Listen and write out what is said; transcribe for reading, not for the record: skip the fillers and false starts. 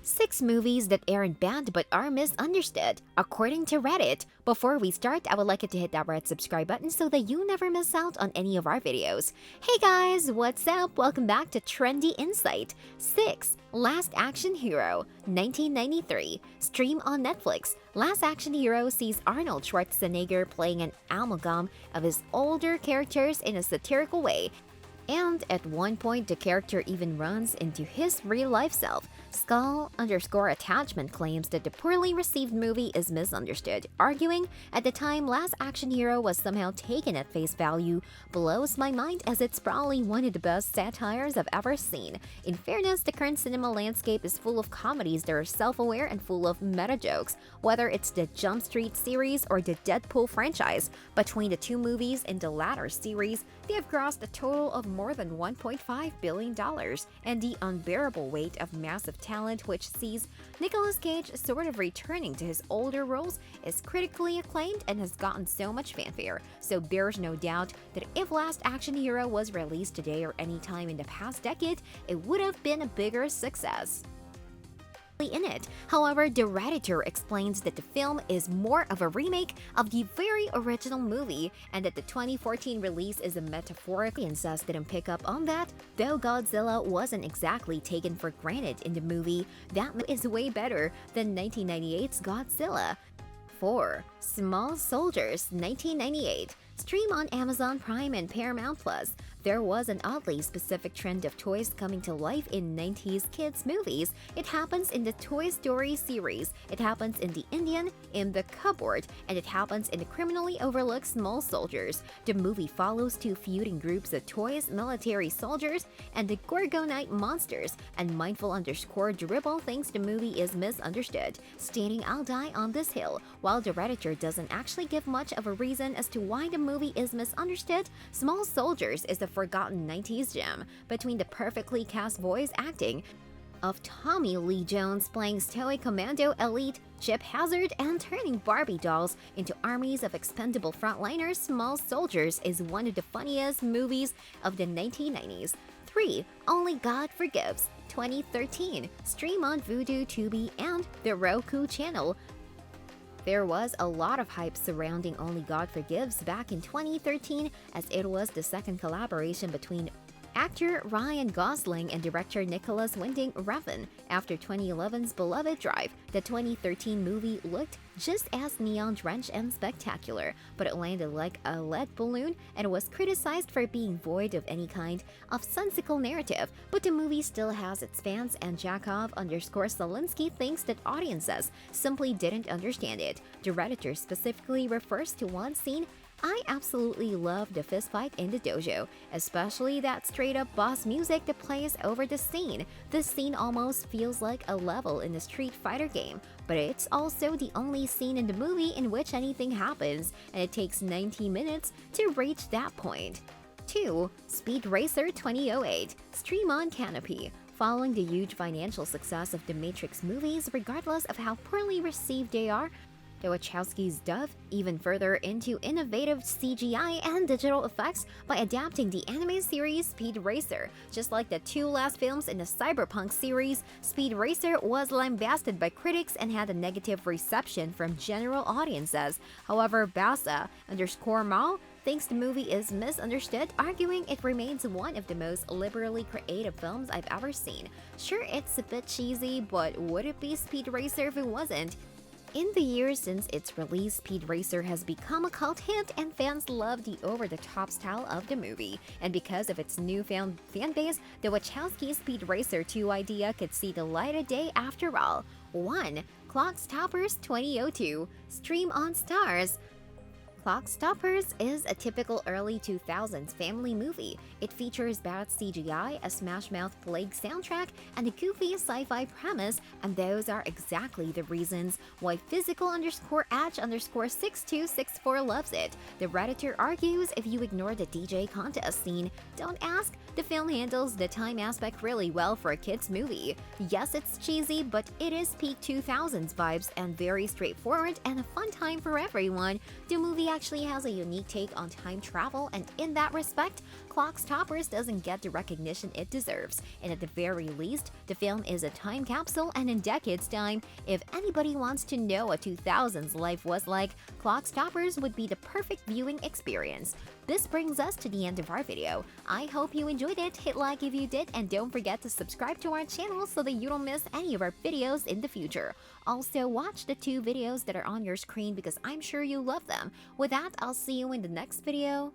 6 movies that aren't banned but are misunderstood, according to Reddit. Before we start, I would like you to hit that red subscribe button so that you never miss out on any of our videos. Hey guys, what's up? Welcome back to Trendy Insight. 6. Last Action Hero, 1993. Stream on Netflix. Last Action Hero sees Arnold Schwarzenegger playing an amalgam of his older characters in a satirical way. And at one point, the character even runs into his real-life self. Skull_attachment claims that the poorly received movie is misunderstood, arguing, at the time Last Action Hero was somehow taken at face value, blows my mind as it's probably one of the best satires I've ever seen. In fairness, the current cinema landscape is full of comedies that are self-aware and full of meta jokes, whether it's the Jump Street series or the Deadpool franchise. Between the two movies in the latter series, they have grossed a total of more than $1.5 billion, and the unbearable weight of massive talent which sees Nicolas Cage sort of returning to his older roles is critically acclaimed and has gotten so much fanfare, so there's no doubt that if Last Action Hero was released today or any time in the past decade, it would have been a bigger success in it. However, the Redditor explains that the film is more of a remake of the very original movie and that the 2014 release is a metaphorical and sus didn't pick up on that, though Godzilla wasn't exactly taken for granted in the movie. That is way better than 1998's Godzilla. 4. Small Soldiers, 1998. Stream on Amazon Prime and Paramount Plus. There was an oddly specific trend of toys coming to life in 90s kids movies. It happens in the Toy Story series, it happens in The Indian, in The Cupboard, and it happens in the criminally overlooked Small Soldiers. The movie follows two feuding groups of toys, military soldiers, and the Gorgonite monsters, and Mindful_Dribble thinks the movie is misunderstood, stating I'll die on this hill. While the Redditor doesn't actually give much of a reason as to why the movie is misunderstood, Small Soldiers is the forgotten 90s gem between the perfectly cast voice acting of Tommy Lee Jones playing Stoic Commando Elite, Chip Hazard, and turning Barbie dolls into armies of expendable frontliners. Small Soldiers is one of the funniest movies of the 1990s. 3. Only God Forgives, 2013. Stream on Vudu, Tubi, and the Roku channel. There was a lot of hype surrounding Only God Forgives back in 2013 as it was the second collaboration between actor Ryan Gosling and director Nicholas Winding Refn. After 2011's beloved Drive, the 2013 movie looked just as neon-drenched and spectacular, but it landed like a lead balloon and was criticized for being void of any kind of sensical narrative. But the movie still has its fans, and Jakov_Salinsky thinks that audiences simply didn't understand it. The Redditor specifically refers to one scene. I absolutely love the fistfight in the dojo, especially that straight-up boss music that plays over the scene. This scene almost feels like a level in a Street Fighter game, but it's also the only scene in the movie in which anything happens, and it takes 90 minutes to reach that point. 2. Speed Racer 2008. Stream on Canopy. Following the huge financial success of the Matrix movies, regardless of how poorly received they are, the Wachowskis dove even further into innovative CGI and digital effects by adapting the anime series Speed Racer. Just like the two last films in the Cyberpunk series, Speed Racer was lambasted by critics and had a negative reception from general audiences. However, Basa_Mal thinks the movie is misunderstood, arguing it remains one of the most liberally creative films I've ever seen. Sure, it's a bit cheesy, but would it be Speed Racer if it wasn't? In the years since its release, Speed Racer has become a cult hit and fans love the over-the-top style of the movie. And because of its newfound fanbase, the Wachowski Speed Racer 2 idea could see the light of day after all. 1. Clockstoppers 2002. Stream on Stars. Clockstoppers is a typical early 2000s family movie. It features bad CGI, a Smash Mouth Plague soundtrack, and a goofy sci-fi premise, and those are exactly the reasons why physical_edge_6264 loves it. The Redditor argues if you ignore the DJ contest scene, don't ask, The film handles the time aspect really well for a kids' movie. Yes, it's cheesy, but it is peak 2000s vibes and very straightforward and a fun time for everyone. The movie actually has a unique take on time travel, and in that respect, Clockstoppers doesn't get the recognition it deserves. And at the very least, the film is a time capsule, and in decades' time, if anybody wants to know what 2000s life was like, Clockstoppers would be the perfect viewing experience. This brings us to the end of our video. I hope you enjoyed it. Hit like if you did, and don't forget to subscribe to our channel so that you don't miss any of our videos in the future. Also, watch the 2 videos that are on your screen because I'm sure you love them. With that, I'll see you in the next video.